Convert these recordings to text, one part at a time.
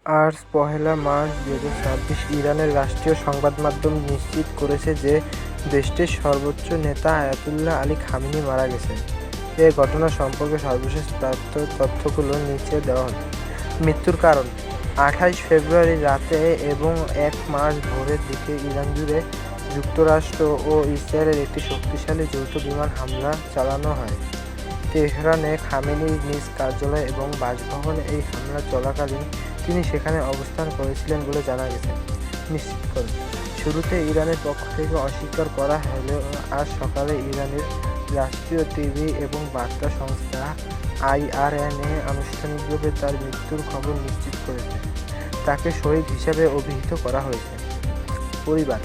আজ পহেলা মার্চ 2026 ইরানের রাষ্ট্রীয় সংবাদ মাধ্যম নিশ্চিত করেছে যে দেশটির সর্বোচ্চ নেতা আয়াতুল্লাহ আলী খামেনি মারা গেছেন। এ ঘটনা সম্পর্কে সর্বশেষ প্রাপ্ত তথ্যগুলো নিচে দেওয়া হলো। মৃত্যুর কারণ: 28 ফেব্রুয়ারি রাতে এবং 1 মার্চ ভোরের দিকে ইরান জুড়ে যুক্তরাষ্ট্র ও ইসরায়েলের একটি শক্তিশালী যৌথ বিমান হামলা চালানো হয়। তেহরানে খামেনির নিজ কার্যালয় এবং বাসভবনে এই হামলা চলাকালীন তিনি সেখানে অবস্থান করেছিলেন বলে জানা গেছে। নিশ্চিত করে শুরুতে ইরানের পক্ষ থেকে অস্বীকার করা হলেও আজ সকালে ইরানের রাষ্ট্রীয় টিভি এবং বার্তা সংস্থা IRNA আনুষ্ঠানিকভাবে তার মৃত্যুর খবর নিশ্চিত করেছে। তাকে শহীদ হিসাবে অভিহিত করা হয়েছে। পরিবার: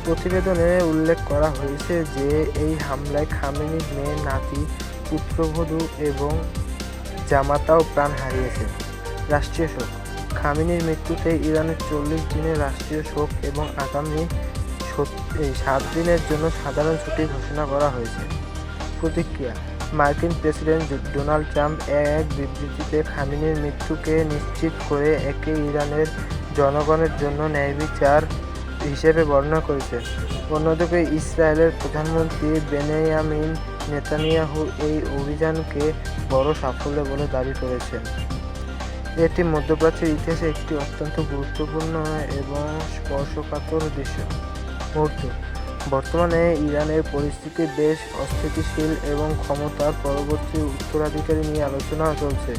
প্রতিবেদনে উল্লেখ করা হয়েছে যে এই হামলায় খামেনির মেয়ে, নাতি, পুত্রবধূ এবং জামাতাও প্রাণ হারিয়েছে। রাষ্ট্রীয় শোক: খামেনির মৃত্যুতে ইরানের 40 দিনের রাষ্ট্রীয় শোক এবং আগামী 7 দিনের জন্য সাধারণ ছুটি ঘোষণা করা হয়েছে। প্রতিক্রিয়া: মার্কিন প্রেসিডেন্ট ডোনাল্ড ট্রাম্প এক বিবৃতিতে খামেনির মৃত্যুকে নিশ্চিত করে একে ইরানের জনগণের জন্য ন্যায়বিচার হিসেবে বর্ণনা করেছেন। অন্যদিকে ইসরায়েলের প্রধানমন্ত্রী বেনিয়ামিন নেতানিয়াহু এই অভিযানকে বড় সাফল্য বলে দাবি করেছেন। এটি মধ্যপ্রাচ্যের ইতিহাসে একটি অত্যন্ত গুরুত্বপূর্ণ এবং স্পর্শকাতর মুহূর্ত। বর্তমানে ইরানের পরিস্থিতি বেশ অস্থিতিশীল এবং ক্ষমতার পরবর্তী উত্তরাধিকারী নিয়ে আলোচনা চলছে।